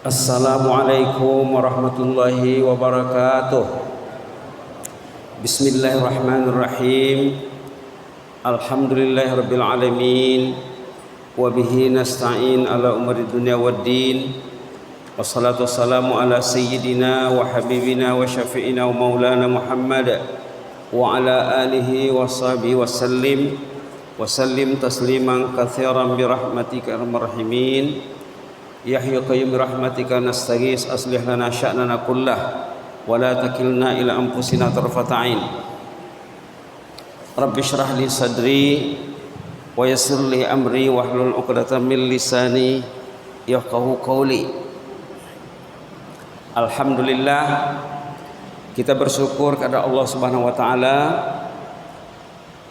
Assalamualaikum warahmatullahi wabarakatuh. Bismillahirrahmanirrahim. Alhamdulillahirabbil alamin. Wa bihi nasta'in ala umuri dunya waddin. Wassalatu wassalamu ala sayyidina wa habibina wa syafi'ina wa maulana Muhammad wa ala alihi wa sahbihi wa sallim tasliman katsiran bi rahmatika ya arhamar rahimin. Ya Hayyu Qayyum rahmatika nastaghis aslih lana sya'nana kullah wa la takilna ila anfusina tarfata ain. Rabbi shrah li sadri wa yassir li amri wahlul 'uqdatam min lisani yafqahu qawli. Alhamdulillah, kita bersyukur kepada Allah Subhanahu wa taala.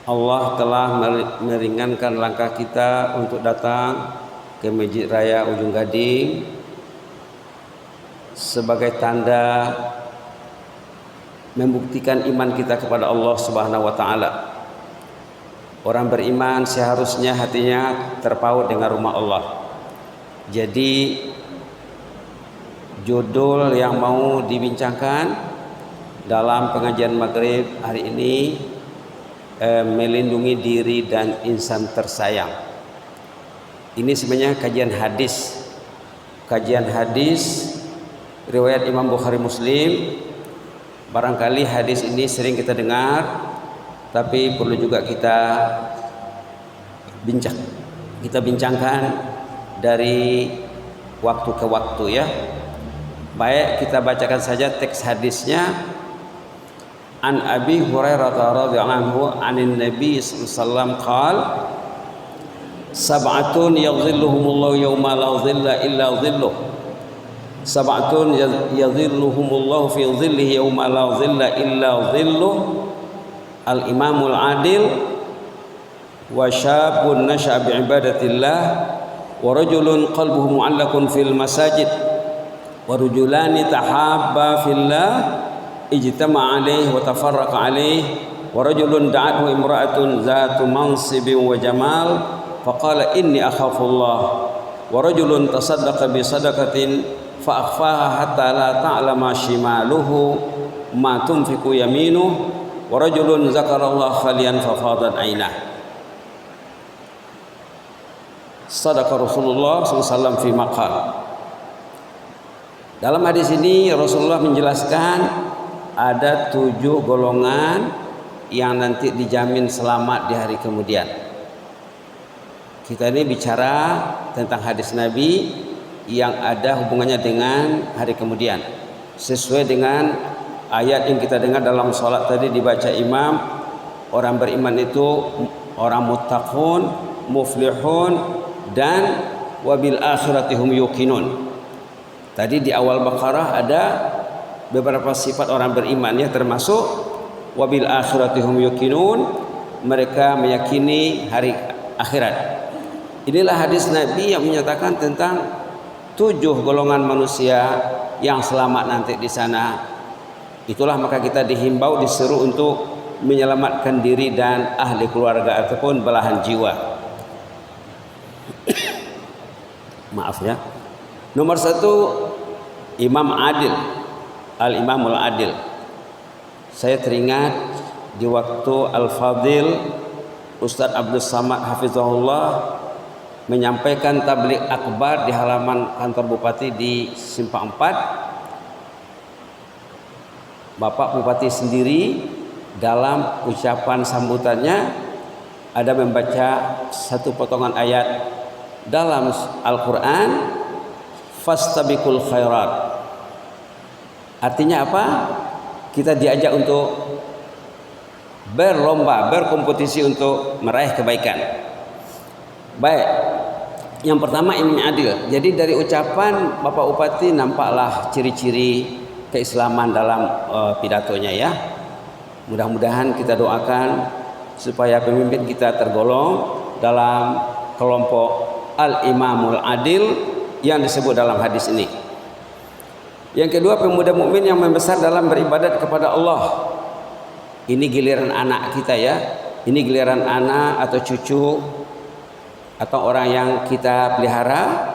Allah telah meringankan langkah kita untuk datang ke Masjid Raya Ujung Gading sebagai tanda membuktikan iman kita kepada Allah Subhanahu wa taala. Orang beriman seharusnya hatinya terpaut dengan rumah Allah. Jadi judul yang mau dibincangkan dalam pengajian maghrib hari ini, melindungi diri dan insan tersayang. Ini sebenarnya kajian hadis riwayat Imam Bukhari Muslim. Barangkali hadis ini sering kita dengar, tapi perlu juga kita bincangkan dari waktu ke waktu ya. Baik, kita bacakan saja teks hadisnya. An Abi Hurairah radhiyallahu anhu anin Nabi sallallahu alaihi wasallam qala sab'atun yadhilluhumullahu yawma la dhilla illa dhilluh. Sab'atun yadhilluhumullahu fi dhillihi yawma la dhilla illa dhilluh. Al-imamul adil wa syabun nasha'a bi ibadatillah wa rajulun qalbuhu mu'allaqun fil masajid wa rajulani tahabba fillah ijtama'a alayhi wa tafarraqa alayhi wa rajulun da'athu imra'atun zatu mansibin wa jamal faqala inni akhafullah wa rajulun tasaddaqa bi sadaqatin fa akhfaha hatta la ta'lama shimaluhu ma tunfiqu yaminuhu wa rajulun zakarallaha khalian fa fadat ainah. Sadaqa Rasulullah sallallahu alaihi wasallam fi maqal. Dalam hadis ini Rasulullah menjelaskan ada 7 golongan yang nanti dijamin selamat di hari kemudian. Kita ini bicara tentang hadis Nabi yang ada hubungannya dengan hari kemudian. Sesuai dengan ayat yang kita dengar dalam sholat tadi dibaca imam, orang beriman itu orang muttaqun, muflihun, dan wabil akhirati hum yuqinun. Tadi di awal Baqarah ada beberapa sifat orang beriman ya, termasuk wabil akhirati hum yuqinun, mereka meyakini hari akhirat. Inilah hadis Nabi yang menyatakan tentang 7 golongan manusia yang selamat nanti di sana. Itulah maka kita dihimbau, disuruh untuk menyelamatkan diri dan ahli keluarga ataupun belahan jiwa. Maaf ya. Nomor 1, Imam Adil, Al-Imamul Adil. Saya teringat di waktu Al-Fadil Ustadz Abdul Samad Hafizahullah menyampaikan tabligh akbar di halaman kantor bupati di Simpang 4. Bapak Bupati sendiri dalam ucapan sambutannya ada membaca satu potongan ayat dalam Al-Quran, fastabiqul khairat. Artinya apa? Kita diajak untuk berlomba, berkompetisi untuk meraih kebaikan. Baik, yang pertama Imam Adil. Jadi dari ucapan Bapak Bupati nampaklah ciri-ciri keislaman dalam pidatonya ya. Mudah-mudahan kita doakan supaya pemimpin kita tergolong dalam kelompok Al-Imamul Adil yang disebut dalam hadis ini. Yang kedua, pemuda mukmin yang membesar dalam beribadat kepada Allah. Ini giliran anak kita ya. Ini giliran anak atau cucu atau orang yang kita pelihara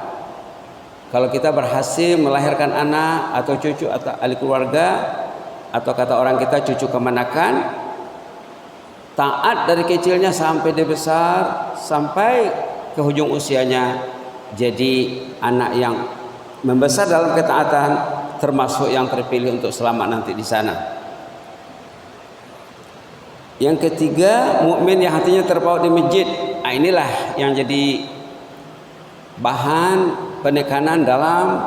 Kalau kita berhasil melahirkan anak atau cucu atau ahli keluarga, atau kata orang kita cucu kemanakan, taat dari kecilnya sampai dia besar, sampai ke hujung usianya, jadi anak yang membesar dalam ketaatan, termasuk yang terpilih untuk selamat nanti di sana. Yang ketiga, mukmin yang hatinya terpaut di masjid. Nah, inilah yang jadi bahan penekanan dalam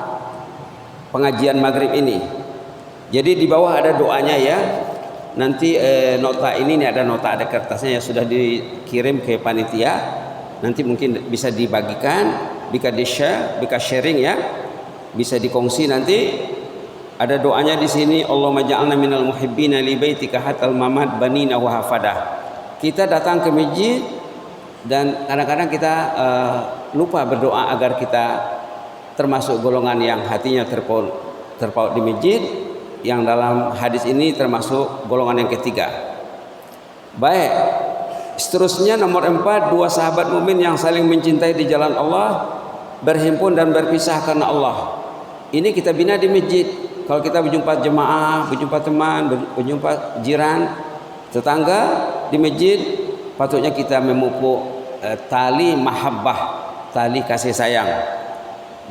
pengajian maghrib ini. Jadi di bawah ada doanya ya. Nanti nota ini ada nota, ada kertasnya yang sudah dikirim ke panitia. Nanti mungkin bisa dibagikan, bisa di-share, bisa sharing ya. Bisa dikongsi nanti. Ada doanya di sini, Allahumma ja'alna minal muhibbina li baitika hatal mamat banina wa hafadah. Kita datang ke masjid dan kadang-kadang kita lupa berdoa agar kita termasuk golongan yang hatinya terpaut di masjid, yang dalam hadis ini termasuk golongan yang ketiga. Baik, seterusnya nomor 4, dua sahabat mukmin yang saling mencintai di jalan Allah, berhimpun dan berpisah karena Allah. Ini kita bina di masjid. Kalau kita berjumpa jemaah, berjumpa teman, berjumpa jiran, tetangga di masjid, patutnya kita memupuk tali mahabbah, tali kasih sayang.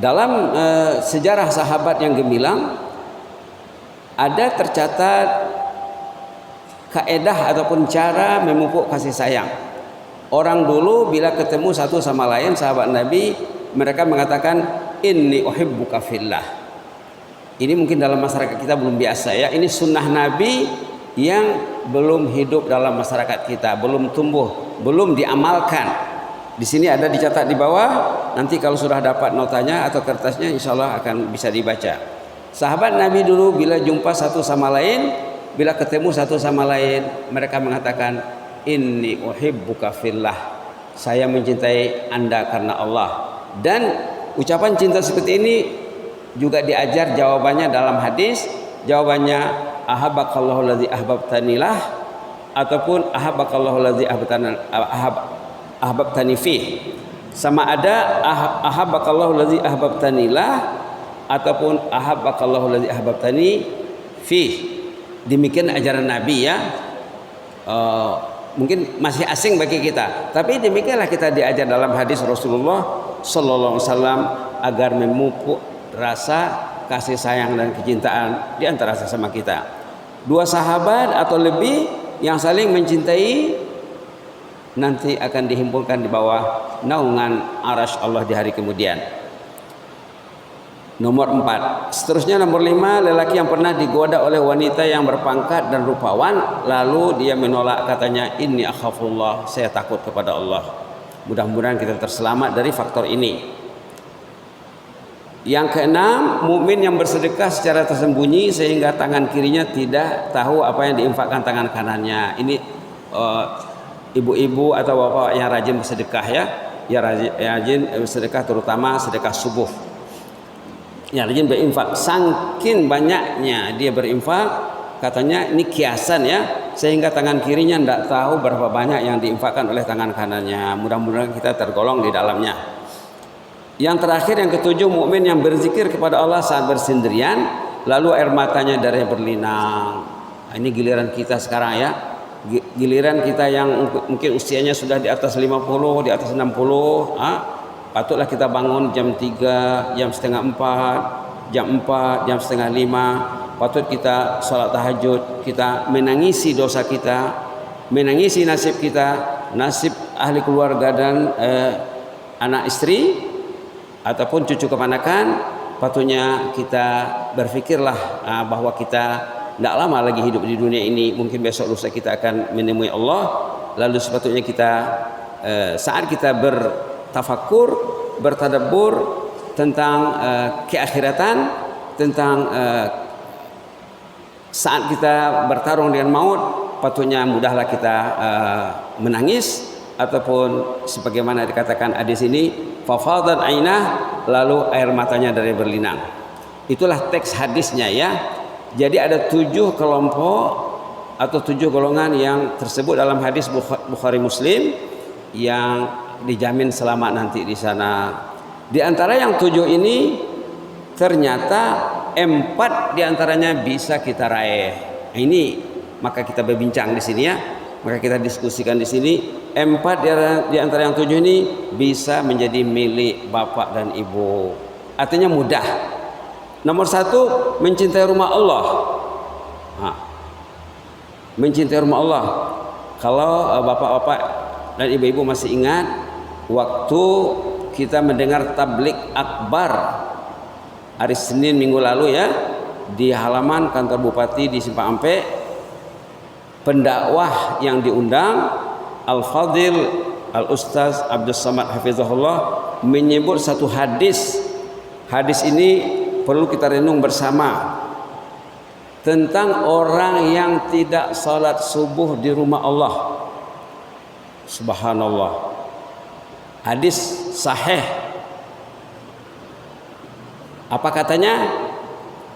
Dalam sejarah sahabat yang gemilang, ada tercatat kaedah ataupun cara memupuk kasih sayang. Orang dulu bila ketemu satu sama lain, sahabat Nabi, mereka mengatakan, inni uhibbuka fillah. Ini mungkin dalam masyarakat kita belum biasa ya. Ini sunnah Nabi yang belum hidup dalam masyarakat kita, belum tumbuh, belum diamalkan. Di sini ada dicatat di bawah. Nanti kalau sudah dapat notanya atau kertasnya, insya Allah akan bisa dibaca. Sahabat Nabi dulu bila jumpa satu sama lain, bila ketemu satu sama lain, mereka mengatakan, inni uhibbuka fillah. Saya mencintai Anda karena Allah. Dan ucapan cinta seperti ini juga diajar jawabannya dalam hadis. Jawabannya, ahabbakallahu ladzi ahbabtanilah, ataupun ahabbakallahu ladzi ahbabtani fih. Sama ada ahabbakallahu ladzi ahbabtanilah ataupun ahabbakallahu ladzi ahbabtani fih. Demikian ajaran Nabi ya. Mungkin masih asing bagi kita, tapi demikianlah kita diajar dalam hadis Rasulullah sallallahu alaihi wasallam agar memupuk rasa kasih sayang dan kecintaan di antara sesama kita. Dua sahabat atau lebih yang saling mencintai nanti akan dihimpunkan di bawah naungan arasy Allah di hari kemudian. Nomor 4. Seterusnya nomor 5, lelaki yang pernah digoda oleh wanita yang berpangkat dan rupawan, lalu dia menolak, katanya, inni akhafullah, saya takut kepada Allah. Mudah-mudahan kita terselamat dari faktor ini. Yang keenam, mukmin yang bersedekah secara tersembunyi sehingga tangan kirinya tidak tahu apa yang diinfakkan tangan kanannya. Ini ibu-ibu atau bapak yang rajin bersedekah ya, rajin bersedekah, terutama sedekah subuh. Ya, rajin berinfak. Saking banyaknya dia berinfak, katanya ini kiasan ya, sehingga tangan kirinya tidak tahu berapa banyak yang diinfakkan oleh tangan kanannya. Mudah-mudahan kita tergolong di dalamnya. Yang terakhir, yang ketujuh, mukmin yang berzikir kepada Allah saat bersendirian, lalu air matanya darah berlinang. Ini giliran kita sekarang ya. Giliran kita yang mungkin usianya sudah di atas 50, di atas 60, patutlah kita bangun jam 3, jam setengah 4, jam 4, jam setengah 5. Patut kita sholat tahajud, kita menangisi dosa kita, menangisi nasib kita, nasib ahli keluarga dan anak istri ataupun cucu keponakan. Patutnya kita berfikirlah bahwa kita tidak lama lagi hidup di dunia ini. Mungkin besok lusa kita akan menemui Allah. Lalu sepatutnya kita saat kita bertafakur, bertadabbur tentang keakhiratan, tentang saat kita bertarung dengan maut, patutnya mudahlah kita menangis, ataupun sebagaimana dikatakan hadis ini, fafadat ainah, lalu air matanya dari berlinang. Itulah teks hadisnya ya. Jadi ada 7 kelompok atau 7 golongan yang tersebut dalam hadis Bukhari Muslim yang dijamin selamat nanti di sana. Di antara yang 7 ini ternyata 4 diantaranya bisa kita raih. Nah, ini maka kita berbincang di sini ya, maka kita diskusikan di sini. 4 di antara yang 7 ini bisa menjadi milik bapak dan ibu. Artinya mudah. Nomor 1, mencintai rumah Allah. Nah, mencintai rumah Allah. Kalau bapak-bapak dan ibu-ibu masih ingat waktu kita mendengar tablik akbar hari Senin minggu lalu ya, di halaman kantor bupati di Simpang Ampe, pendakwah yang diundang Al-Fadil Al-Ustaz Abdul Samad Hafizahullah menyebut satu hadis. Hadis ini perlu kita renung bersama tentang orang yang tidak salat subuh di rumah Allah. Subhanallah. Hadis sahih. Apa katanya?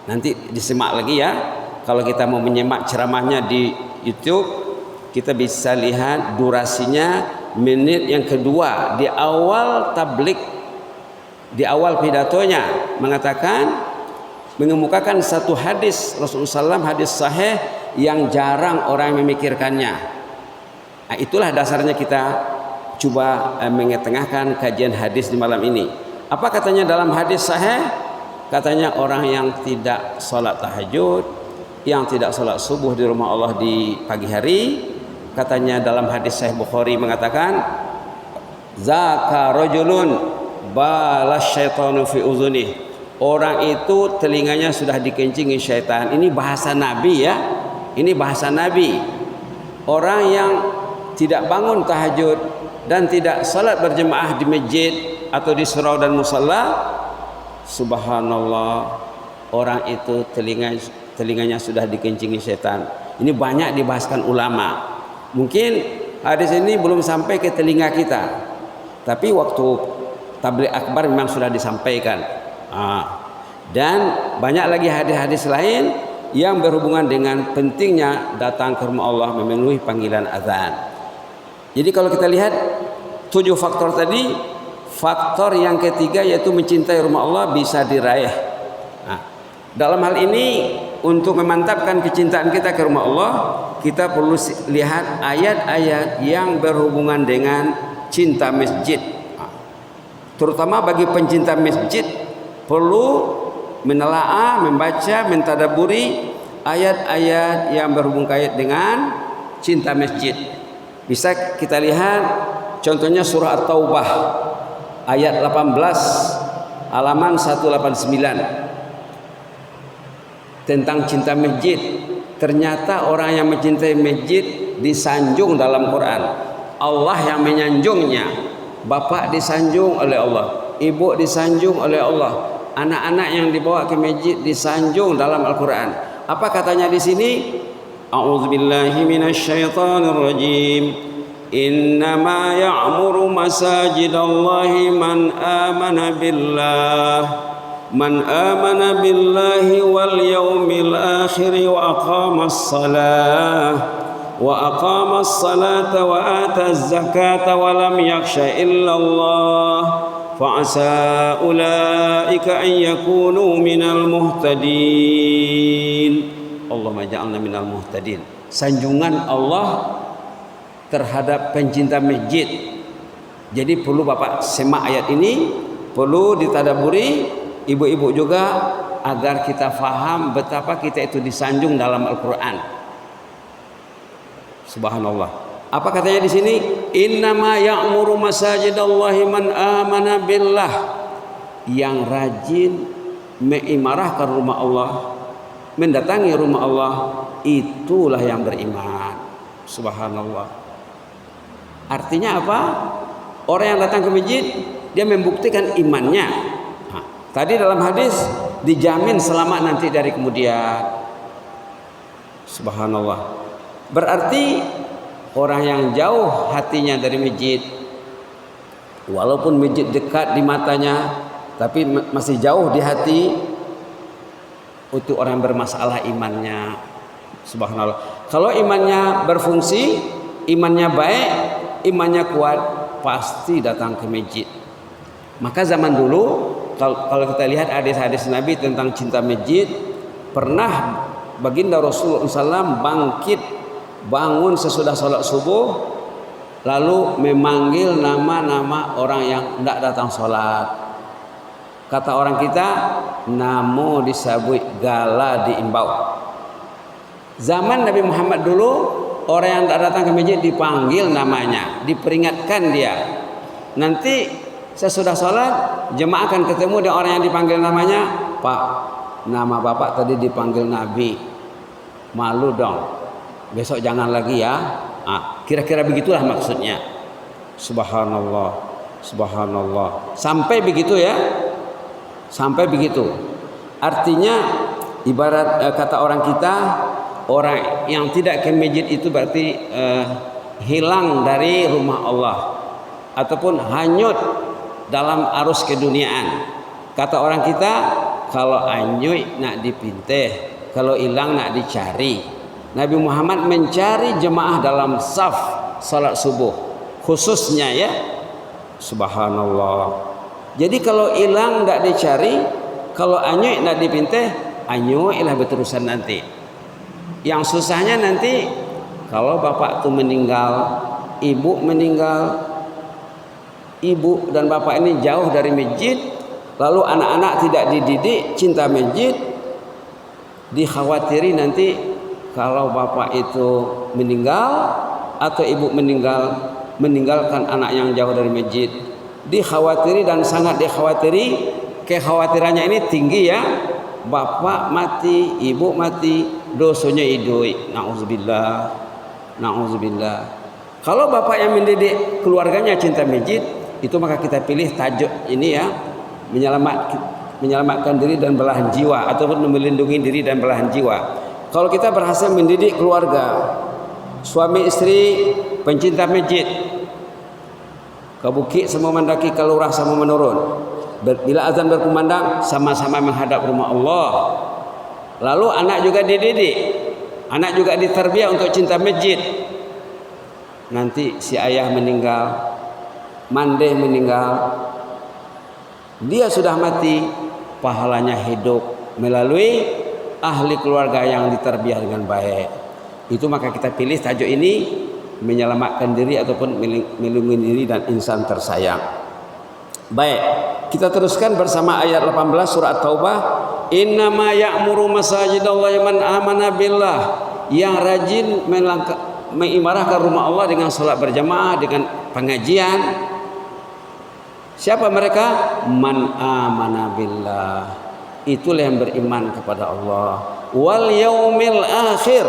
Nanti disimak lagi ya. Kalau kita mau menyimak ceramahnya di YouTube, kita bisa lihat durasinya menit yang kedua di awal tablik, di awal pidatonya mengatakan, mengemukakan satu hadis Rasulullah SAW, hadis sahih yang jarang orang memikirkannya. Nah, itulah dasarnya kita coba mengetengahkan kajian hadis di malam ini. Apa katanya dalam hadis sahih? Katanya orang yang tidak sholat tahajud, yang tidak sholat subuh di rumah Allah di pagi hari, katanya dalam hadis Sahih Bukhari mengatakan, zaka rajulun balas syaitanu fi uzunih. Orang itu telinganya sudah dikencingi syaitan. Ini bahasa Nabi ya. Ini bahasa Nabi. Orang yang tidak bangun tahajud dan tidak salat berjemaah di masjid atau di surau dan musalla, subhanallah, orang itu telinganya sudah dikencingi syaitan. Ini banyak dibahaskan ulama. Mungkin hadis ini belum sampai ke telinga kita, tapi waktu tabligh akbar memang sudah disampaikan. Dan banyak lagi hadis-hadis lain yang berhubungan dengan pentingnya datang ke rumah Allah memenuhi panggilan azan. Jadi kalau kita lihat 7 faktor tadi, faktor yang ketiga yaitu mencintai rumah Allah bisa diraih. Dalam hal ini untuk memantapkan kecintaan kita ke rumah Allah, kita perlu lihat ayat-ayat yang berhubungan dengan cinta masjid. Terutama bagi pencinta masjid perlu menelaah, membaca, mentadaburi ayat-ayat yang berhubung kait dengan cinta masjid. Bisa kita lihat contohnya surah At-Taubah ayat 18 halaman 189 tentang cinta masjid. Ternyata orang yang mencintai masjid disanjung dalam Quran. Allah yang menyanjungnya. Bapak disanjung oleh Allah, ibu disanjung oleh Allah, anak-anak yang dibawa ke masjid disanjung dalam Al-Quran. Apa katanya di sini? A'udzubillahi minasyaitonir rajim. Innama ya'muru masajidallahi man amana billahi wal yawmil akhir wa aqamas salata wa ataz zakata wa lam yakhsha illa Allah fa'asa ulaika an yakunu minal muhtadin. Allahumma ja'alna minal muhtadin. Sanjungan Allah terhadap pencinta masjid. Jadi perlu Bapak semak ayat ini, perlu ditadaburi, ibu-ibu juga, agar kita faham betapa kita itu disanjung dalam Al-Quran. Subhanallah. Apa katanya di sini? Innama ya'muru masajidallahi man amana billah. Yang rajin mengimarahkan rumah Allah, mendatangi rumah Allah, itulah yang beriman. Subhanallah. Artinya apa? Orang yang datang ke masjid, dia membuktikan imannya. Tadi dalam hadis dijamin selamat nanti dari kemudian. Subhanallah. Berarti orang yang jauh hatinya dari masjid, walaupun masjid dekat di matanya, tapi masih jauh di hati, untuk orang bermasalah imannya. Subhanallah. Kalau imannya berfungsi, imannya baik, imannya kuat, pasti datang ke masjid. Maka zaman dulu kalau kita lihat hadis-hadis Nabi tentang cinta masjid, pernah baginda Rasulullah SAW bangun sesudah sholat subuh, lalu memanggil nama-nama orang yang tidak datang sholat. Kata orang kita, namo disabui gala diimbau. Zaman Nabi Muhammad dulu, orang yang tidak datang ke masjid dipanggil namanya, diperingatkan dia. Nanti sesudah sholat, jemaah akan ketemu dengan orang yang dipanggil namanya. Pak, nama bapak tadi dipanggil Nabi, malu dong, besok jangan lagi ya. Kira-kira begitulah maksudnya. Subhanallah, subhanallah. Sampai begitu ya, sampai begitu. Artinya ibarat kata orang kita, orang yang tidak ke masjid itu berarti hilang dari rumah Allah ataupun hanyut dalam arus keduniaan. Kata orang kita, kalau anyuy nak dipinteh, kalau hilang nak dicari. Nabi Muhammad mencari jemaah dalam saf salat subuh khususnya ya. Subhanallah. Jadi kalau hilang tidak dicari, kalau anyuy nak dipinteh, anyuy lah beterusan nanti. Yang susahnya nanti kalau bapak itu meninggal, ibu meninggal, ibu dan bapak ini jauh dari masjid, lalu anak-anak tidak dididik cinta masjid, dikhawatiri nanti kalau bapak itu meninggal atau ibu meninggalkan anak yang jauh dari masjid, dikhawatiri dan sangat dikhawatiri. Kekhawatirannya ini tinggi ya. Bapak mati, ibu mati, dosanya idoi. Nauzubillah, nauzubillah. Kalau bapak yang mendidik keluarganya cinta masjid, itu maka kita pilih tajuk ini ya, menyelamatkan diri dan belahan jiwa ataupun melindungi diri dan belahan jiwa. Kalau kita berhasil mendidik keluarga, suami istri pencinta masjid, ke bukit semua mendaki, ke lurah semua menurun. Bila azan berkumandang sama-sama menghadap rumah Allah. Lalu anak juga dididik, anak juga diterbiah untuk cinta masjid. Nanti si ayah meninggal, mandeh meninggal, dia sudah mati, pahalanya hidup melalui ahli keluarga yang diterbiah dengan baik. Itu maka kita pilih tajuk ini, menyelamatkan diri ataupun melindungi diri dan insan tersayang. Baik, kita teruskan bersama ayat 18 surah At-Taubah. Innama ya'muru masajidallahi man amana billah. Yang rajin mengimarahkan rumah Allah dengan salat berjamaah, dengan pengajian. Siapa mereka? Man amana billah. Itulah yang beriman kepada Allah. Wal yaumil akhir.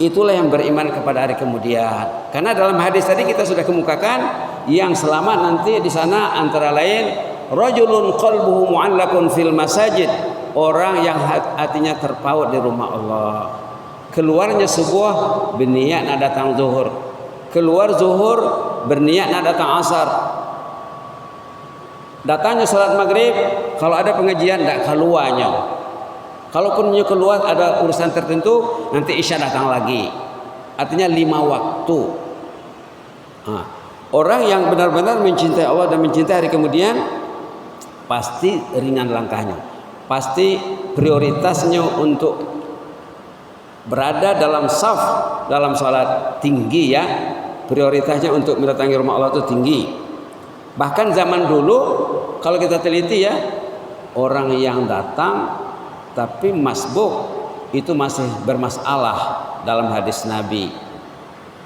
Itulah yang beriman kepada hari kemudian. Karena dalam hadis tadi kita sudah kemukakan, yang selamat nanti di sana antara lain rajulun qalbuhu mu'allaqun fil masajid, orang yang hatinya terpaut di rumah Allah. Keluarnya sebuah berniat nak datang zuhur, keluar zuhur berniat nak datang asar. Datangnya salat maghrib, kalau ada pengajian tak keluarnya. Kalaupun keluar ada urusan tertentu, nanti isya datang lagi. Artinya 5 waktu. Orang yang benar-benar mencintai Allah dan mencintai hari kemudian, pasti ringan langkahnya. Pasti prioritasnya untuk berada dalam saf, dalam salat tinggi ya. Prioritasnya untuk mendatangi rumah Allah itu tinggi. Bahkan zaman dulu kalau kita teliti ya, orang yang datang tapi masbuk itu masih bermasalah dalam hadis Nabi.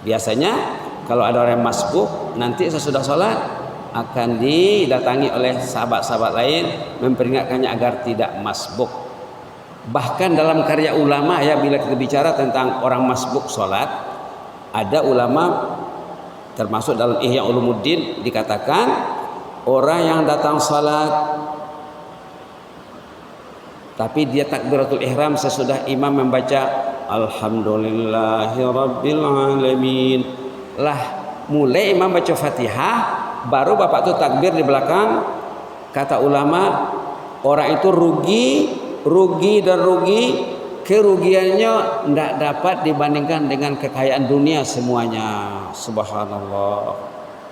Biasanya kalau ada orang yang masbuk, nanti sesudah sholat akan didatangi oleh sahabat-sahabat lain memperingatkannya agar tidak masbuk. Bahkan dalam karya ulama ya, bila kita bicara tentang orang masbuk sholat, ada ulama termasuk dalam Ihya Ulumuddin dikatakan orang yang datang salat tapi dia takbiratul ihram sesudah imam membaca alhamdulillahirabbil alamin, lah mulai imam baca Fatihah baru bapak itu takbir di belakang. Kata ulama, orang itu rugi kerugiannya tidak dapat dibandingkan dengan kekayaan dunia semuanya. Subhanallah,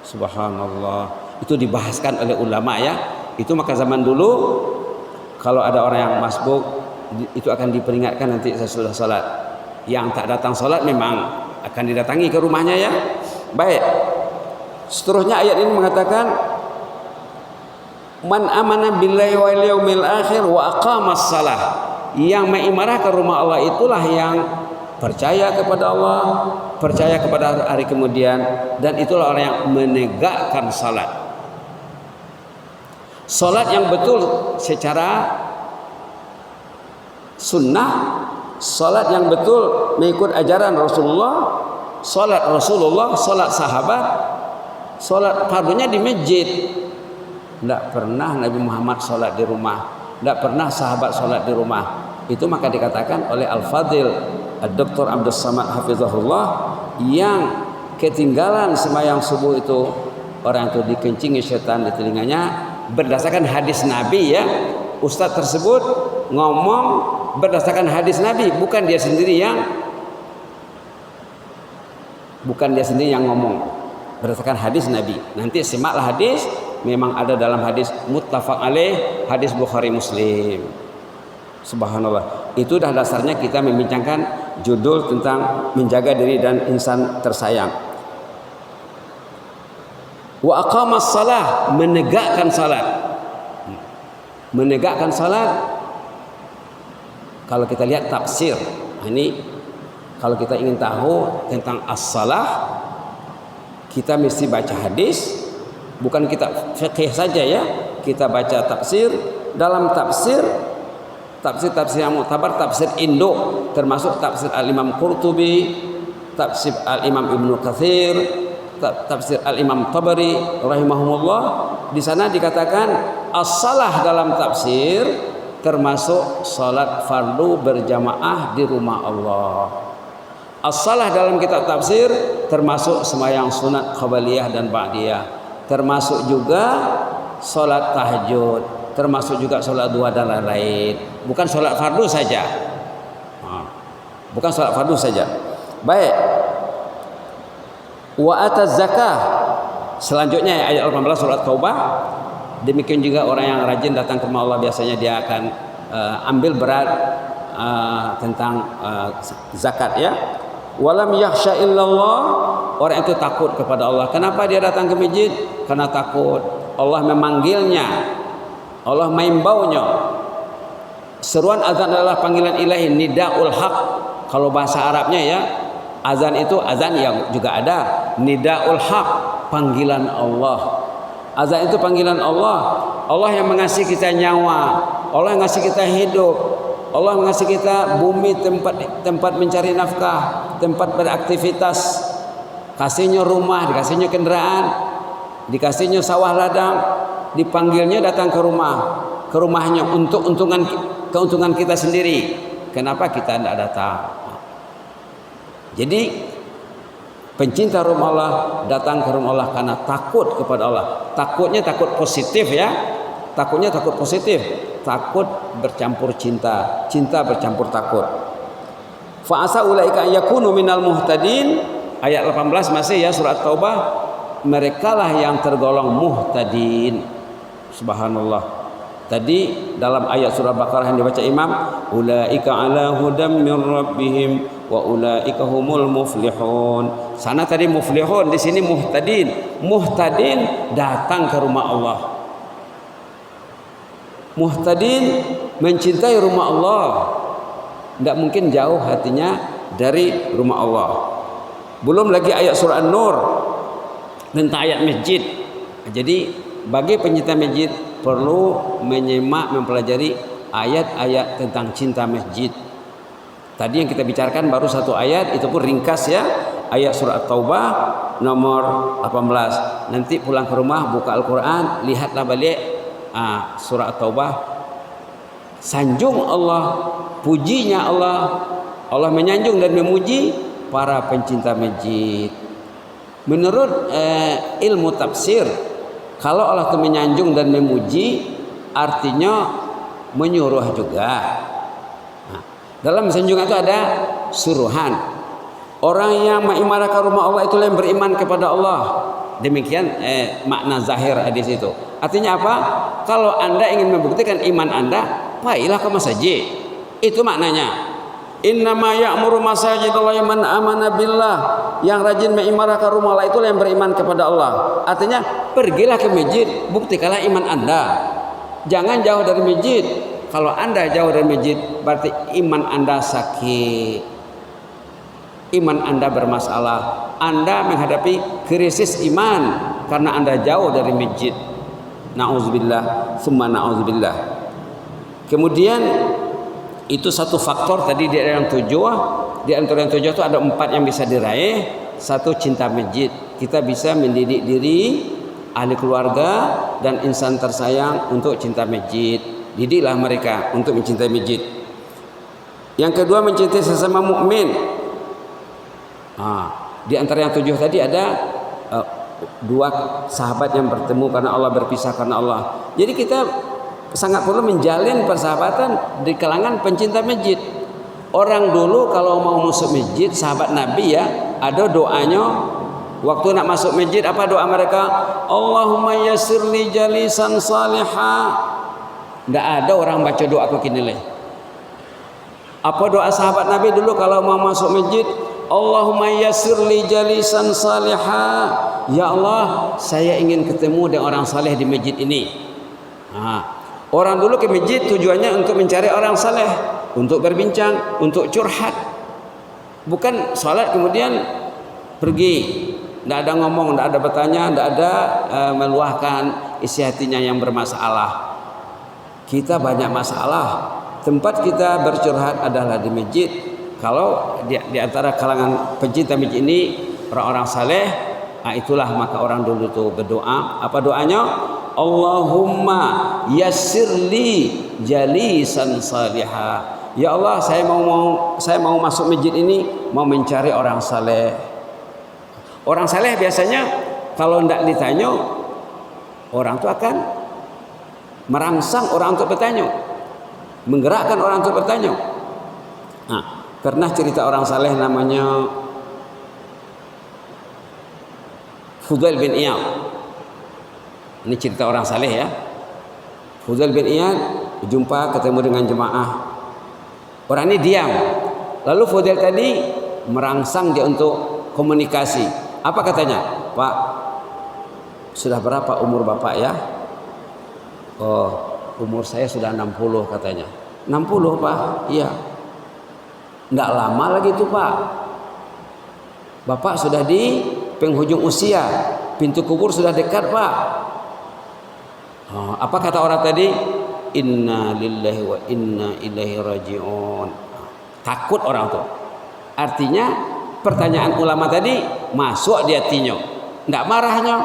subhanallah. Itu dibahaskan oleh ulama ya. Itu maka zaman dulu kalau ada orang yang masbuk itu akan diperingatkan nanti sesudah salat. Yang tak datang salat memang akan didatangi ke rumahnya ya. Baik. Seterusnya ayat ini mengatakan man amana billahi wal yaumil akhir wa aqamas shalah. Yang mengimarah ke rumah Allah itulah yang percaya kepada Allah, percaya kepada hari kemudian, dan itulah orang yang menegakkan salat. Salat yang betul secara sunnah, salat yang betul mengikut ajaran Rasulullah, salat Rasulullah, salat sahabat, salat fardunya di masjid. Tidak pernah Nabi Muhammad salat di rumah, tidak pernah sahabat salat di rumah. Itu maka dikatakan oleh Al-Fadil Dr. Abdul Samad Hafizahullah, yang ketinggalan sembahyang subuh itu orang itu dikencingi setan di telinganya berdasarkan hadis Nabi ya. Ustadz tersebut ngomong berdasarkan hadis Nabi, bukan dia sendiri yang ngomong, berdasarkan hadis Nabi. Nanti simaklah hadis, memang ada dalam hadis muttafaq alaih, hadis Bukhari Muslim. Subhanallah. Itu dah dasarnya kita membincangkan judul tentang menjaga diri dan insan tersayang. Wa aqamas salah, menegakkan salat. Menegakkan salat, kalau kita lihat tafsir, ini kalau kita ingin tahu tentang as-salah, kita mesti baca hadis, bukan kita fikih saja ya. Kita baca tafsir. Dalam tafsir yang muktabar, tafsir Indo, termasuk tafsir Al-Imam Qurtubi, tafsir Al-Imam Ibnu Katsir, tafsir Al-Imam Tabari rahimahumullah. Di sana dikatakan as-salah dalam tafsir termasuk salat fardu berjamaah di rumah Allah. As-salah dalam kitab tafsir termasuk sembahyang sunat qabliyah dan ba'diyah, termasuk juga salat tahajud, termasuk juga sholat dua dan lain-lain, bukan sholat fardu saja. Bukan sholat fardu saja. Baik. Wa ataz zakah. Selanjutnya ayat 18 surat Taubah. Demikian juga orang yang rajin datang ke rumah Allah, biasanya dia akan ambil berat tentang zakat ya. Walam yakhsha illallah, orang itu takut kepada Allah. Kenapa dia datang ke masjid? Karena takut Allah memanggilnya, Allah maimbaunya. Seruan azan adalah panggilan ilahi, nidaul haq. Kalau bahasa Arabnya ya, azan itu azan yang juga ada nidaul haq, panggilan Allah. Azan itu panggilan Allah. Allah yang mengasihi kita nyawa, Allah yang ngasih kita hidup, Allah mengasihi kita bumi, tempat mencari nafkah, tempat beraktivitas, kasihnya rumah, dikasihnya kendaraan, dikasihnya sawah ladang, dipanggilnya datang ke rumahnya untuk keuntungan kita sendiri. Kenapa kita tidak datang? Jadi pencinta rumah Allah datang ke rumah Allah karena takut kepada Allah. Takutnya takut positif ya. Takutnya takut positif. Takut bercampur cinta, cinta bercampur takut. Fa asa ulaika yakunu minal muhtadin. Ayat 18 masih ya surat Taubah. Merekalah yang tergolong muhtadin. Subhanallah. Tadi dalam ayat surah Baqarah yang dibaca imam, ulaika ala hudam min rabbihim wa ulaika humul muflihun. Sana tadi muflihun, di sini muhtadin. Muhtadin datang ke rumah Allah. Muhtadin mencintai rumah Allah. Tidak mungkin jauh hatinya dari rumah Allah. Belum lagi ayat surah An-Nur tentang ayat masjid. Jadi bagi pencinta masjid perlu menyimak, mempelajari ayat-ayat tentang cinta masjid. Tadi yang kita bicarakan baru satu ayat, itu pun ringkas ya. Ayat surah Taubah nomor 18. Nanti pulang ke rumah buka Al-Quran, lihatlah balik surah Taubah. Sanjung Allah, pujinya Allah. Allah menyanjung dan memuji para pencinta masjid. Menurut ilmu tafsir, kalau Allah itu menyanjung dan memuji, artinya menyuruh juga. Nah, dalam sanjungan itu ada suruhan. Orang yang mengimarahkan rumah Allah itu yang beriman kepada Allah. Demikian makna zahir hadis itu. Artinya apa? Kalau Anda ingin membuktikan iman Anda, pergilah ke masjid. Itu maknanya. Innama ya'muru masajidallahi man amana billah. Yang rajin mengimarahkan rumah Allah itulah yang beriman kepada Allah. Artinya pergilah ke masjid, buktikanlah iman Anda. Jangan jauh dari masjid. Kalau Anda jauh dari masjid, berarti iman Anda sakit. Iman Anda bermasalah. Anda menghadapi krisis iman karena Anda jauh dari masjid. Na'udzubillah, summa na'udzubillah. Kemudian itu satu faktor tadi di antara yang 7. Di antara yang 7 itu ada 4 yang bisa diraih. 1, cinta masjid. Kita bisa mendidik diri, ahli keluarga dan insan tersayang untuk cinta masjid. Didiklah mereka untuk mencintai masjid. Yang kedua, mencintai sesama mukmin. Di antara yang 7 tadi ada 2 sahabat yang bertemu karena Allah, berpisah karena Allah. Jadi kita sangat perlu menjalin persahabatan di kalangan pencinta masjid. Orang dulu kalau mau masuk masjid, sahabat Nabi ya, ada doanya waktu nak masuk masjid. Apa doa mereka? Allahumma yassir li jalisan salihah. Tidak ada orang baca doa begini leh. Apa doa sahabat Nabi dulu kalau mau masuk masjid? Allahumma yassir li jalisan salihah. Ya Allah, saya ingin ketemu dengan orang saleh di masjid ini. Orang dulu ke masjid tujuannya untuk mencari orang saleh, untuk berbincang, untuk curhat. Bukan salat kemudian pergi, tidak ada ngomong, tidak ada bertanya, tidak ada meluahkan isi hatinya yang bermasalah. Kita banyak masalah. Tempat kita bercurhat adalah di masjid. Kalau di antara kalangan pencinta masjid ini orang-orang saleh, itulah maka orang dulu itu berdoa. Apa doanya? Allahumma yassirli jalisan salihah. Ya Allah, saya mau masuk masjid ini, mau mencari orang saleh. Orang saleh biasanya kalau tidak ditanya, orang itu akan merangsang orang untuk bertanya, menggerakkan orang untuk bertanya. Pernah cerita orang saleh namanya Fudail bin Iyad. Ini cerita orang saleh ya. Fudail bin Iyad jumpa ketemu dengan jemaah. Orang ini diam. Lalu Fudail tadi merangsang dia untuk komunikasi. Apa katanya? Pak, sudah berapa umur Bapak ya? Oh, umur saya sudah 60 katanya. 60 Pak? Iya. Tidak lama lagi itu Pak. Bapak sudah di penghujung usia. Pintu kubur sudah dekat Pak. Apa kata orang tadi? Inna lillahi wa inna ilaihi raji'un. Takut orang itu. Artinya pertanyaan ulama tadi masuk di hatinya. Tidak marahnya.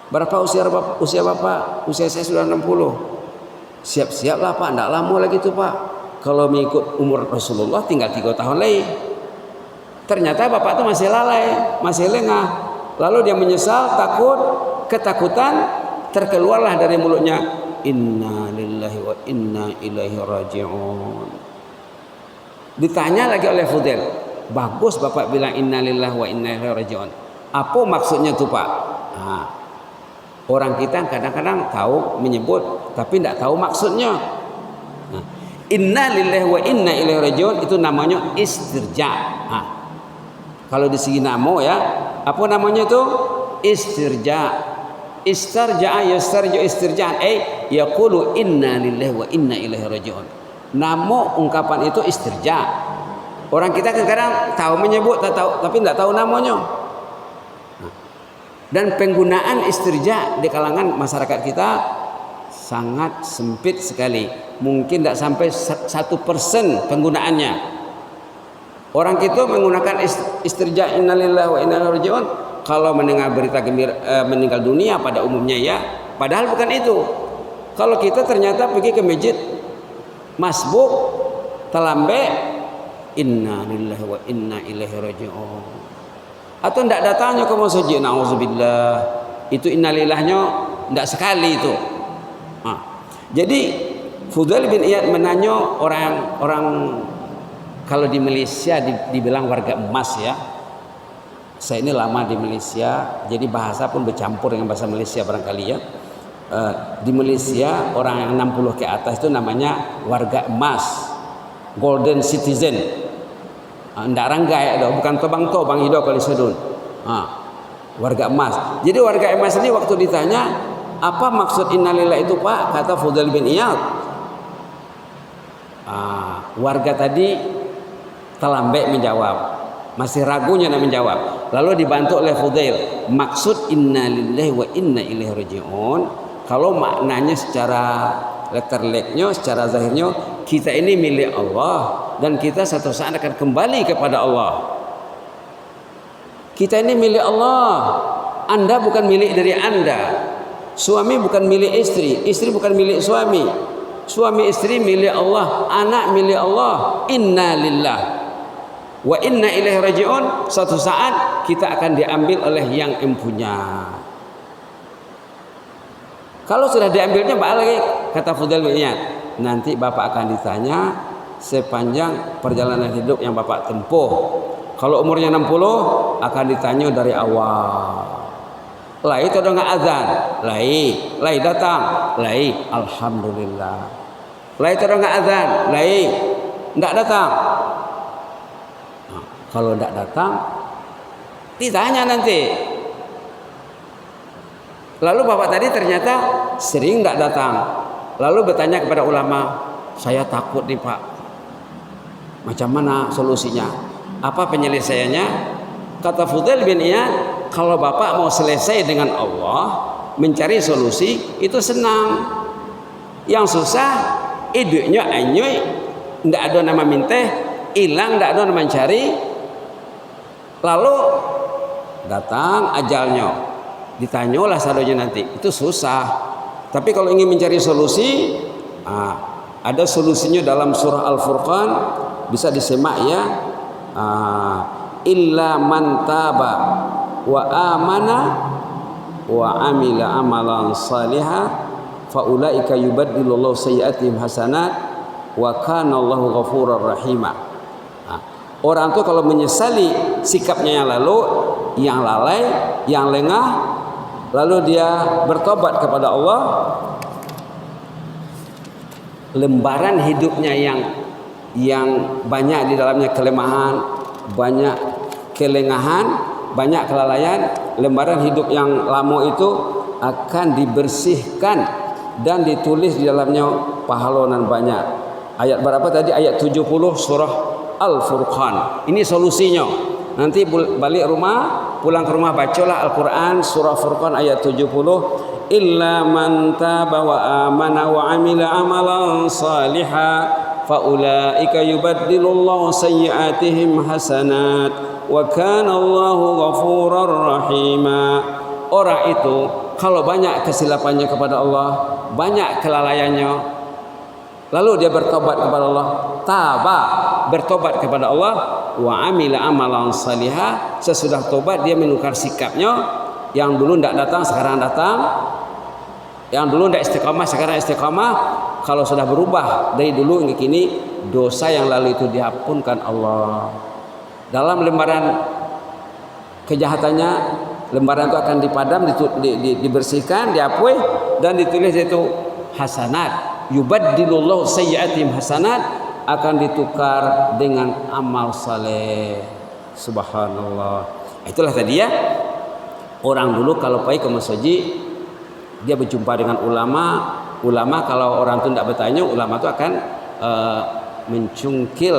Berapa usia Bapak? Usia saya sudah 60. Siap-siaplah Pak, tidak lama lagi itu Pak. Kalau mengikut umur Rasulullah tinggal 3 tahun lagi. Ternyata Bapak itu masih lalai, masih lengah. Lalu dia menyesal, takut, ketakutan, terkeluarlah dari mulutnya, Inna lillahi wa inna ilaihi raji'un. Ditanya lagi oleh Fudail, bagus Bapak bilang Inna lillahi wa inna ilaihi raji'un. Apa maksudnya itu Pak? Orang kita kadang-kadang tahu menyebut tapi tidak tahu maksudnya. Inna lillahi wa inna ilaihi raji'un itu namanya istirja. Kalau di segi namo ya, apa namanya itu? Istirja. Istarja'a yastarju istirja'an yaqulu inna lillahi wa inna ilaihi raji'un. Namo ungkapan itu istirja. Orang kita kadang-kadang tahu menyebut tapi tidak tahu namanya. Dan penggunaan istirja di kalangan masyarakat kita sangat sempit sekali. Mungkin tidak sampai 1% penggunaannya. Orang kita menggunakan istirja innalillahi wa inna ilaihi raji'un kalau mendengar berita gembira meninggal dunia pada umumnya ya. Padahal bukan itu. Kalau kita ternyata pergi ke masjid masbuk terlambe innalillahi wa inna ilaihi raji'un. Atau tidak datangnya ke masjid, na'udzubillah, itu innalillahnya tidak sekali itu. Jadi Fudail bin Iyad menanya orang kalau di Malaysia dibilang warga emas ya. Saya ini lama di Malaysia, jadi bahasa pun bercampur dengan bahasa Malaysia barangkali ya. Di Malaysia orang yang 60 ke atas itu namanya warga emas, golden citizen. Ndak ranggai, bukan tobang-tobang hidup kali sudun. Warga emas. Jadi warga emas ini waktu ditanya apa maksud innalillahi itu Pak, kata Fudail bin Iyad. Warga tadi terlambat menjawab, masih ragunya nak menjawab. Lalu dibantu oleh Fudail, maksud innalillahi wa inna ilaihi raji'un. Kalau maknanya secara letterleknya, secara zahirnya, kita ini milik Allah dan kita satu saat akan kembali kepada Allah. Kita ini milik Allah. Anda bukan milik dari Anda. Suami bukan milik istri, istri bukan milik suami. Suami istri milik Allah, anak milik Allah. Inna lillah wa inna ilaihi raji'un. Suatu saat kita akan diambil oleh yang empunya. Kalau sudah diambilnya balik, kata Fudail bin Iyad, nanti bapak akan ditanya sepanjang perjalanan hidup yang bapak tempuh. Kalau umurnya 60 akan ditanya dari awal. Lai itu udah nggak azan, lai datang, lai alhamdulillah. Lai itu udah nggak azan, lai nggak datang. Kalau nggak datang, ditanya nanti. Lalu bapak tadi ternyata sering nggak datang. Lalu bertanya kepada ulama, saya takut nih Pak. Macam mana solusinya? Apa penyelesaiannya? Kata Fudail bin Iyad, kalau bapak mau selesai dengan Allah, mencari solusi itu senang. Yang susah, idenya anyoy, nggak ada nama minta, hilang nggak ada nama mencari. Lalu datang ajalnya. Ditanyalah sadonya nanti, itu susah. Tapi kalau ingin mencari solusi, ada solusinya dalam surah Al-Furqan, bisa disemak ya. Illa man taba wa amana wa amila amalan salihah fa ulaika yubaddilullahu sayyi'atihim hasanat wa kana Allahu ghafurur rahima. Orang itu kalau menyesali sikapnya yang lalu, yang lalai, yang lengah, lalu dia bertobat kepada Allah, lembaran hidupnya yang banyak di dalamnya kelemahan, banyak kelengahan, banyak kelalaian, lembaran hidup yang lama itu akan dibersihkan dan ditulis di dalamnya pahala nan banyak. Ayat berapa tadi? Ayat 70 surah Al-Furqan. Ini solusinya. Nanti balik rumah, pulang ke rumah bacalah Al-Quran surah Furqan ayat 70. Illa man taba wa amana wa amila amalan salihah fa ulaika yubaddilullahu sayyi'atihim hasanat wa kana Allahu ghafurur rahima. Orang itu kalau banyak kesilapannya kepada Allah, banyak kelalaiannya, lalu dia bertobat kepada Allah, taba, bertobat kepada Allah, wa amila amalan salihah, sesudah tobat dia menukar sikapnya, yang dulu tidak datang sekarang datang, yang dulu tidak istiqamah sekarang istiqamah. Kalau sudah berubah dari dulu hingga kini, dosa yang lalu itu diampunkan Allah. Dalam lembaran kejahatannya, lembaran itu akan dipadam, dibersihkan, dihapus, dan ditulis itu hasanat. Yubaddilullahu sayyi'atihim hasanat, akan ditukar dengan amal saleh. Subhanallah. Itulah tadi ya. Orang dulu kalau pergi ke masjid, dia berjumpa dengan ulama. Ulama kalau orang itu tidak bertanya, ulama itu akan mencungkil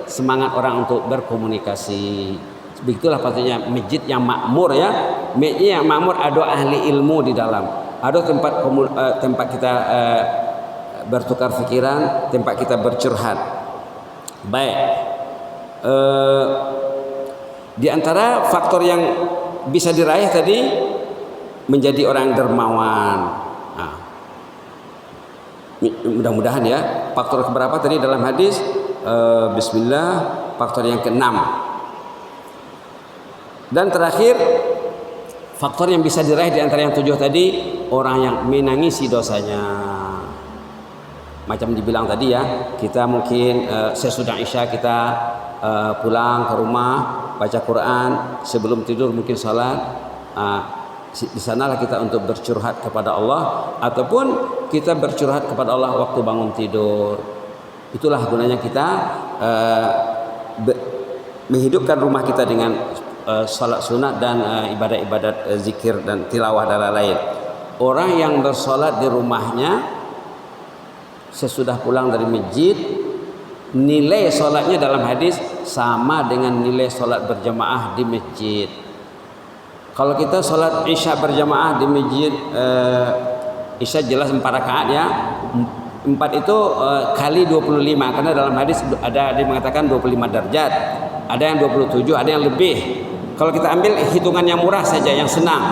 semangat orang untuk berkomunikasi. Begitulah patutnya masjid yang makmur ya. Masjid yang makmur ada ahli ilmu di dalam. Ada tempat kita bertukar pikiran, tempat kita bercurhat. Baik. Di antara faktor yang bisa diraih tadi, menjadi orang dermawan. Mudah-mudahan ya. Faktor keberapa tadi dalam hadis? Bismillah. Faktor yang ke-6. Dan terakhir, faktor yang bisa diraih di antara yang 7 tadi, orang yang menangisi dosanya. Macam dibilang tadi ya, kita mungkin sesudah Isya kita pulang ke rumah, baca Quran, sebelum tidur mungkin salat. Di sanalah kita untuk bercurhat kepada Allah, ataupun kita bercurhat kepada Allah waktu bangun tidur. Itulah gunanya kita menghidupkan rumah kita dengan salat sunat dan ibadat-ibadat zikir dan tilawah dan lain-lain. Orang yang bersolat di rumahnya sesudah pulang dari masjid, nilai solatnya dalam hadis sama dengan nilai solat berjamaah di masjid. Kalau kita sholat isya berjamaah di masjid, isya jelas 4 rakaat ya. 4 itu kali 25, karena dalam hadis ada yang mengatakan 25 derajat, ada yang 27, ada yang lebih. Kalau kita ambil hitungan yang murah saja, yang senang.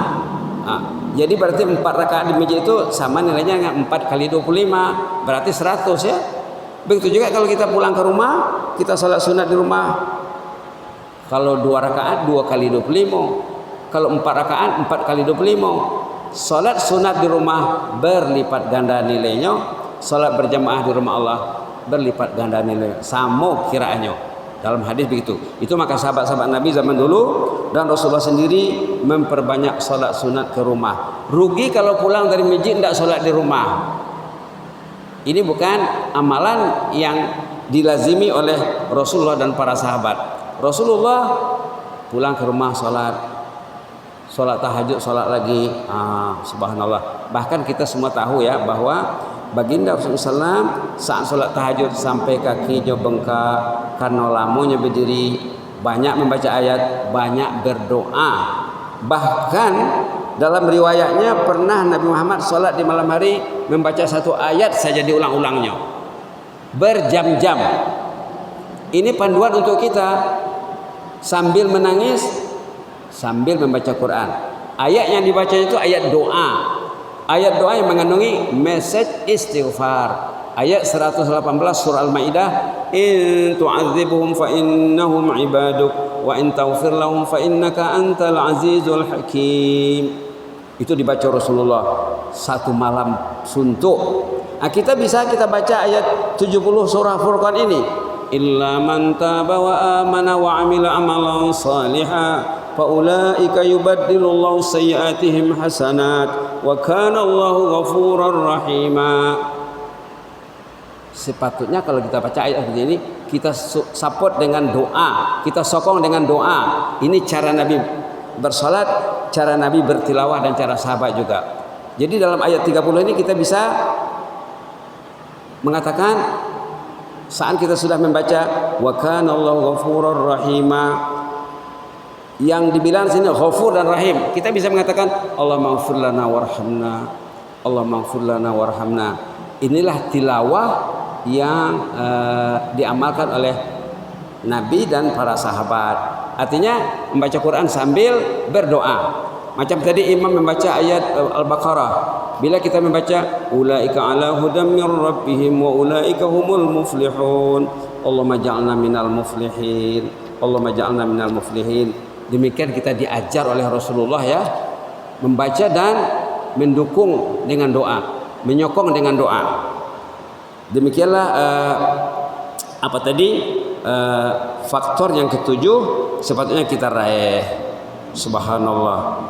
Jadi berarti 4 rakaat di masjid itu sama nilainya dengan 4 kali 25, berarti 100 ya. Begitu juga kalau kita pulang ke rumah, kita sholat sunat di rumah. Kalau 2 rakaat 2 kali 25. Kalau 4 rakaat 4 kali 25. Salat sunat di rumah berlipat ganda nilainya, salat berjamaah di rumah Allah berlipat ganda nilainya. Sama kiraannya. Dalam hadis begitu. Itu maka sahabat-sahabat Nabi zaman dulu dan Rasulullah sendiri memperbanyak salat sunat ke rumah. Rugi kalau pulang dari masjid tidak salat di rumah. Ini bukan amalan yang dilazimi oleh Rasulullah dan para sahabat. Rasulullah pulang ke rumah sholat tahajud, sholat lagi, subhanallah. Bahkan kita semua tahu ya bahwa baginda Rasulullah SAW saat sholat tahajud sampai kakinya bengkak karena lamanya berdiri, banyak membaca ayat, banyak berdoa. Bahkan dalam riwayatnya pernah Nabi Muhammad sholat di malam hari membaca 1 ayat saja diulang-ulangnya berjam-jam. Ini panduan untuk kita sambil menangis, sambil membaca Quran. Ayat yang dibaca itu ayat doa. Ayat doa yang mengandungi message istighfar. Ayat 118 surah Al-Maidah, in tu'adzibuhum fa innahum ibaduk wa in taghfir lahum fa innaka antal azizul hakim. Itu dibaca Rasulullah 1 malam suntuk. Kita baca ayat 70 surah Furqan ini. Illa man taba wa amana wa amila amalan salihan faulaika yubaddilullahu sayyi'atihim hasanat wa kana Allahu ghafurar rahima. Sepatutnya kalau kita baca ayat seperti ini, kita support dengan doa, kita sokong dengan doa. Ini cara Nabi bersalat, cara Nabi bertilawah, dan cara sahabat juga. Jadi dalam ayat 30 ini kita bisa mengatakan saat kita sudah membaca wa kana Allahu ghafurur rahima, yang dibilang sini ghafur dan rahim, kita bisa mengatakan Allah maghfir lana warhamna, Allah maghfir lana warhamna. Inilah tilawah yang diamalkan oleh Nabi dan para sahabat. Artinya membaca Quran sambil berdoa. Macam tadi imam membaca ayat Al-Baqarah, bila kita membaca ulaika ala hudam mir rabbihim wa ulaika humul muflihun, Allahumma ja'alna minal muflihin, Allahumma ja'alna minal muflihin. Demikian kita diajar oleh Rasulullah ya, membaca dan mendukung dengan doa, menyokong dengan doa. Demikianlah faktor yang ketujuh sepatutnya kita raih. Subhanallah.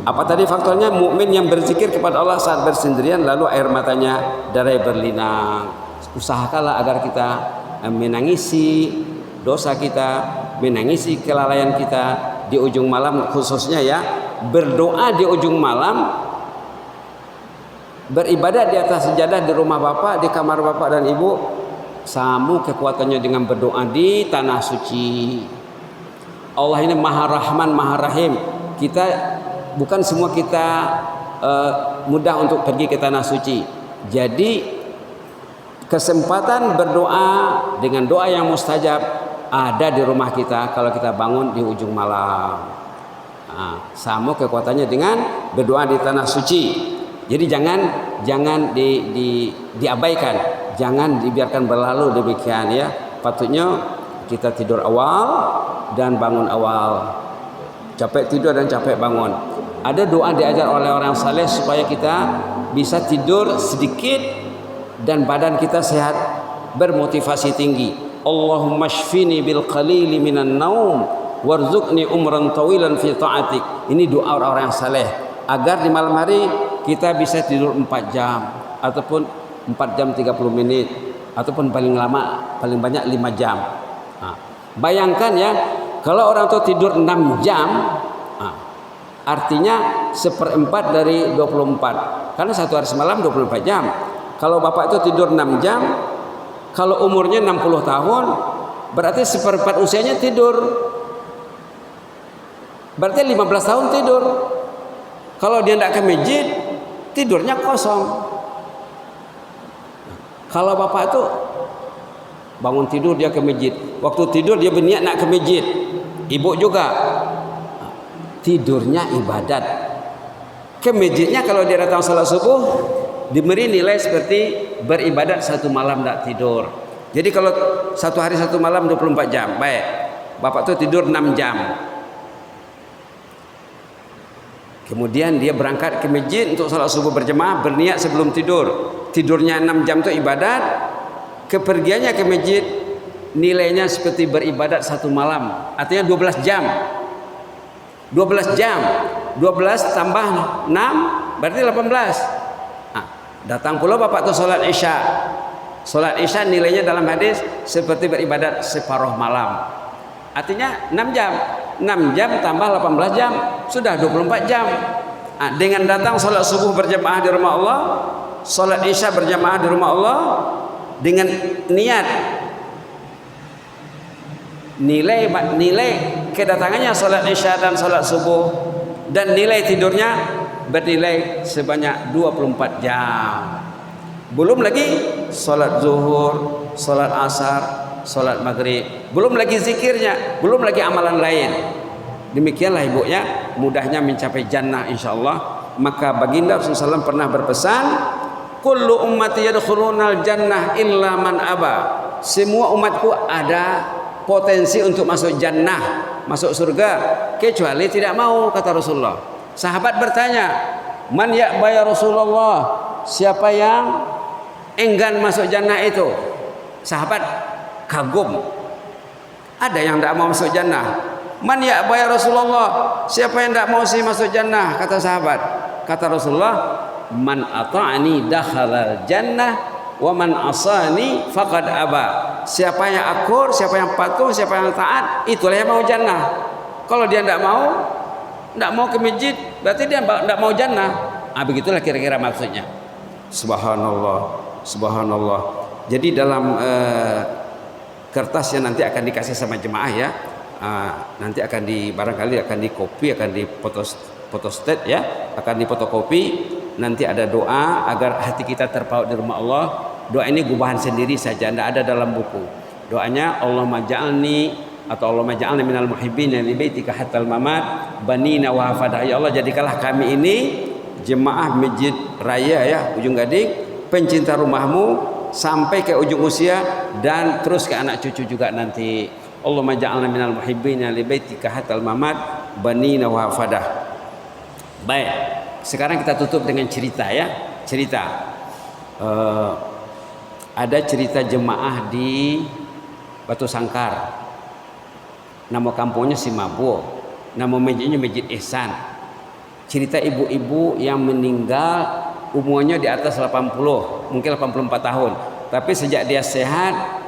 Apa tadi faktornya? Mukmin yang berzikir kepada Allah saat bersendirian lalu air matanya derai berlinang. Usahakanlah agar kita menangisi dosa kita, menangisi kelalaian kita di ujung malam, khususnya ya berdoa di ujung malam, beribadah di atas sejadah di rumah bapak, di kamar bapak dan ibu, sama kekuatannya dengan berdoa di tanah suci. Allah ini Maha Rahman, Maha Rahim. Bukan semua kita mudah untuk pergi ke tanah suci. Jadi kesempatan berdoa dengan doa yang mustajab ada di rumah kita kalau kita bangun di ujung malam. Sama kekuatannya dengan berdoa di tanah suci. Jadi jangan diabaikan, jangan dibiarkan berlalu demikian ya. Patutnya kita tidur awal dan bangun awal. Capek tidur dan capek bangun. Ada doa diajar oleh orang saleh supaya kita bisa tidur sedikit dan badan kita sehat, bermotivasi tinggi. Allahumma shfini bil qalili minan naum warzuqni umran tawilan fi ta'atik. Ini doa orang-orang yang saleh agar di malam hari kita bisa tidur 4 jam ataupun 4 jam 30 menit ataupun paling lama paling banyak 5 jam. Bayangkan ya, kalau orang tua tidur 6 jam, artinya 1/4 dari 24. Karena satu hari semalam 24 jam. Kalau bapak itu tidur 6 jam, kalau umurnya 60 tahun, berarti 1/4 usianya tidur. Berarti 15 tahun tidur. Kalau dia tidak ke masjid, tidurnya kosong. Kalau bapak itu bangun tidur dia ke masjid, waktu tidur dia berniat nak ke masjid. Ibu juga tidurnya ibadat. Ke masjidnya kalau dia datang salat subuh diberi nilai seperti beribadat 1 malam tidak tidur. Jadi kalau 1 hari 1 malam 24 jam, baik. Bapak tuh tidur 6 jam. Kemudian dia berangkat ke masjid untuk salat subuh berjemaah, berniat sebelum tidur. Tidurnya 6 jam itu ibadat. Kepergiannya ke masjid nilainya seperti beribadat 1 malam. Artinya 12 jam. 12 jam. 12 tambah 6 berarti 18. Datang pula bapak tuh salat Isya. Salat Isya nilainya dalam hadis seperti beribadat separuh malam. Artinya 6 jam. 6 jam tambah 18 jam sudah 24 jam. Dengan datang salat subuh berjamaah di rumah Allah, salat Isya berjamaah di rumah Allah dengan niat nilai kedatangannya salat Isya dan salat subuh dan nilai tidurnya bernilai sebanyak 24 jam. Belum lagi salat zuhur, salat asar, salat maghrib, belum lagi zikirnya, belum lagi amalan lain. Demikianlah ibunya mudahnya mencapai jannah insyaallah. Maka baginda Rasulullah SAW pernah berpesan, kullu ummati yadkhulunal jannah illa man aba. Semua umatku ada potensi untuk masuk jannah, masuk surga, kecuali tidak mau, kata Rasulullah. Sahabat bertanya, man ya'ba ya Rasulullah, siapa yang enggan masuk jannah itu? Sahabat kagum, ada yang tidak mau masuk jannah. Man ya'ba ya Rasulullah, siapa yang tidak mau sih masuk jannah? Kata sahabat. Kata Rasulullah, man ata'ani dakhalal jannah wa man asani faqad aba. Siapa yang akur, siapa yang patuh, siapa yang taat, itulah yang mau jannah. Kalau dia tidak mau ke masjid, berarti dia tidak mau jannah. Begitulah kira-kira maksudnya. Subhanallah, subhanallah. Jadi dalam kertas yang nanti akan dikasih sama jemaah ya, nanti akan barangkali akan di copy, akan di photostat ya, akan di fotokopi. Nanti ada doa agar hati kita terpaut di rumah Allah. Doa ini gubahan sendiri saja, tidak ada dalam buku. Doanya Allahumma ja'alni atau Allahumma ja'alni minal muhibbina li baitika hatal mamat banina wa hafadah. Ya Allah, jadikanlah kami ini jemaah Masjid Raya ya Ujung Gading, pencinta rumahmu sampai ke ujung usia dan terus ke anak cucu juga nanti. Allahumma ja'alna minal muhibbina li baitika hatal mamat banina wa hafadah. Baik, sekarang kita tutup dengan cerita ya. Cerita ada cerita jemaah di Batu Sangkar. Nama kampungnya Simabo, nama masjidnya Masjid Ihsan. Cerita ibu-ibu yang meninggal umurnya di atas 80, mungkin 84 tahun. Tapi sejak dia sehat,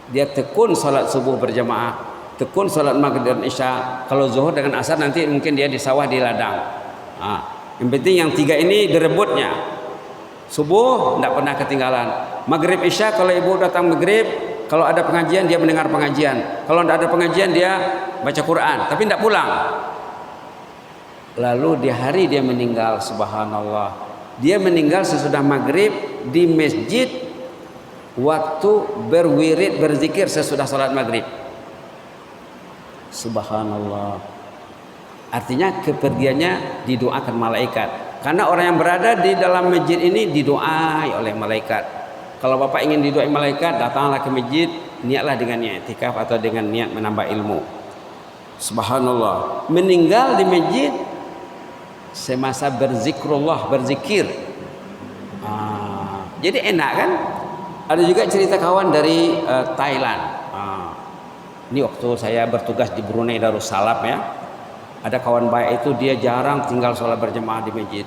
dia tekun salat subuh berjamaah, tekun salat maghrib dan isya. Kalau zuhur dengan asar nanti mungkin dia di sawah di ladang. Yang penting yang 3 ini direbutnya. Subuh tidak pernah ketinggalan. Maghrib isya kalau ibu datang maghrib, kalau ada pengajian dia mendengar pengajian. Kalau tidak ada pengajian dia baca Quran, tapi tidak pulang. Lalu di hari dia meninggal, subhanallah. Dia meninggal sesudah maghrib di masjid, waktu berwirid berzikir sesudah salat maghrib. Subhanallah. Artinya kepergiannya didoakan malaikat. Karena orang yang berada di dalam masjid ini didoai oleh malaikat. Kalau bapak ingin didoai malaikat, datanglah ke masjid, niatlah dengan niat i'tikaf atau dengan niat menambah ilmu. Subhanallah. Meninggal di masjid semasa berzikrullah, berzikir. Jadi enak kan? Ada juga cerita kawan dari Thailand. Ini waktu waktu saya bertugas di Brunei Darussalam ya, ada kawan baik itu dia jarang tinggal sholat berjamaah di masjid.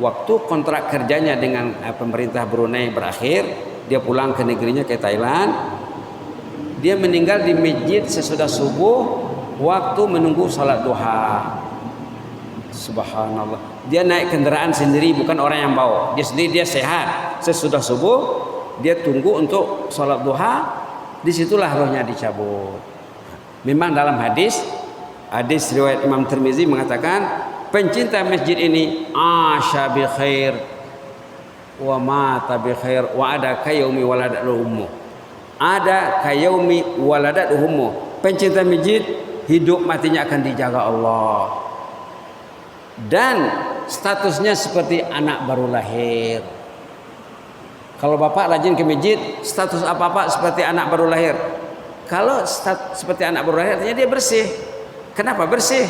Waktu kontrak kerjanya dengan pemerintah Brunei berakhir, dia pulang ke negerinya, ke Thailand. Dia meninggal di masjid sesudah subuh waktu menunggu sholat duha. Subhanallah. Dia naik kendaraan sendiri, bukan orang yang bawa. Dia sendiri, dia sehat. Sesudah subuh dia tunggu untuk sholat duha. Disitulah rohnya dicabut. Memang dalam hadis riwayat Imam Tirmizi mengatakan pencinta masjid ini asya bi khair wa mata bi khair wa ada kayaumi waladat ummu. Ada kayaumi waladat ummu. Pencinta masjid hidup matinya akan dijaga Allah. Dan statusnya seperti anak baru lahir. Kalau bapak rajin ke masjid, status apa-apa seperti anak baru lahir. Kalau seperti anak baru lahir, artinya dia bersih. Kenapa bersih?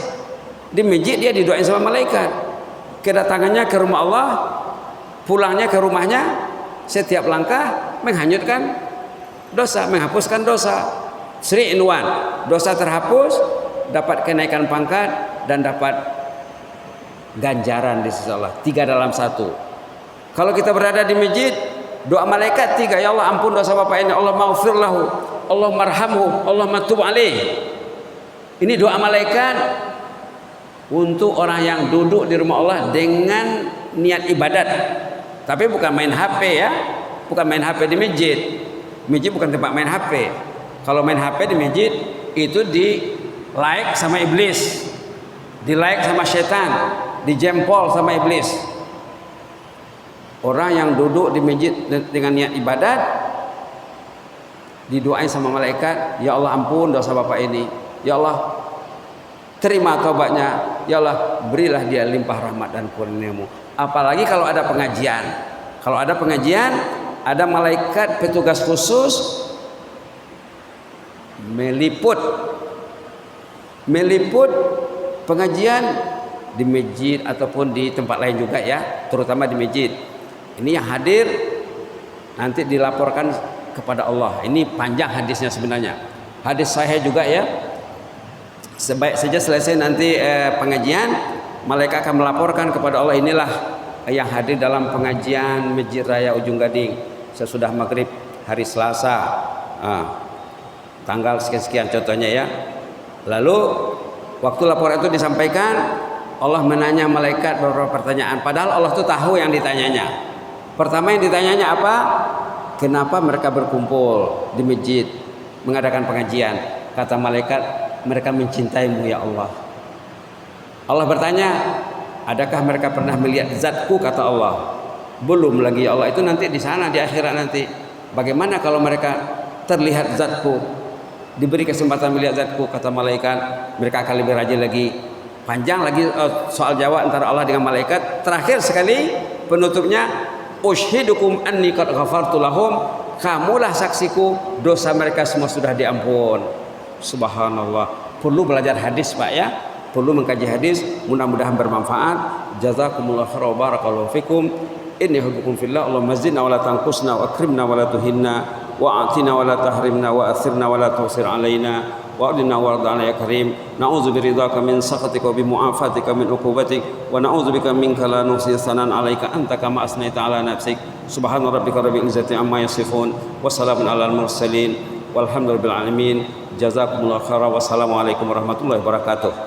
Di masjid dia didoain sama malaikat. Kedatangannya ke rumah Allah, pulangnya ke rumahnya, setiap langkah menghanyutkan dosa, menghapuskan dosa. 3 in 1, dosa terhapus, dapat kenaikan pangkat dan dapat ganjaran di sisi Allah. 3 dalam 1. Kalau kita berada di masjid, doa malaikat 3, ya Allah ampun dosa bapak ini, Allah maghfir lahu, Allah marhamhu, Allah matub alaih. Ini doa malaikat untuk orang yang duduk di rumah Allah dengan niat ibadat. Tapi bukan main HP ya, bukan main HP di masjid. Masjid bukan tempat main HP. Kalau main HP di masjid itu di like sama iblis, di like sama setan, di jempol sama iblis. Orang yang duduk di masjid dengan niat ibadat didoain sama malaikat, ya Allah ampun dosa bapak ini, ya Allah terima taubatnya, ya Allah berilah dia limpah rahmat dan kurniamu. Apalagi kalau ada pengajian. Kalau ada pengajian, ada malaikat petugas khusus meliput pengajian di masjid ataupun di tempat lain juga ya, terutama di masjid. Ini yang hadir nanti dilaporkan kepada Allah. Ini panjang hadisnya sebenarnya. Hadis sahih juga ya. Sebaik saja selesai nanti pengajian, malaikat akan melaporkan kepada Allah, inilah yang hadir dalam pengajian Masjid Raya Ujung Gading sesudah maghrib hari Selasa, tanggal sekian-sekian contohnya ya. Lalu waktu laporan itu disampaikan, Allah menanya malaikat beberapa pertanyaan. Padahal Allah tuh tahu yang ditanyanya. Pertama yang ditanyanya apa? Kenapa mereka berkumpul di masjid mengadakan pengajian? Kata malaikat, mereka mencintaimu ya Allah. Allah bertanya, adakah mereka pernah melihat zatku? Kata Allah, belum lagi ya Allah. Itu nanti di sana di akhirat nanti. Bagaimana kalau mereka terlihat zatku, diberi kesempatan melihat zatku? Kata malaikat, mereka akan lebih rajin lagi. Panjang lagi soal jawab antara Allah dengan malaikat. Terakhir sekali penutupnya, ushidukum anni qad ghafartu lahum, kamulah saksiku dosa mereka semua sudah diampun. Subhanallah. Perlu belajar hadis Pak ya, perlu mengkaji hadis, mudah-mudahan bermanfaat. Jazakumullah khairan, barakallahu fikum. Inni hubbukum fillah. Allahumma zidna wa la tanqusna wa akrimna wa la tuhinna wa atina wa la tahrimna wa athirna wa la tusir alaina wa adina wa radana ya karim. Na'udzu biridhaka min sakhatika wa bi mu'afatika min uqubatik wa na'udzu bika minka la nuhsi sanan 'alaika anta kama asnaita 'ala nafsik. Subhana rabbika rabbil izzati amma yasifun wa salamun 'alal mursalin walhamdulillahi rabbil alamin. Jazakumullah khairan. Wassalamualaikum warahmatullahi wabarakatuh.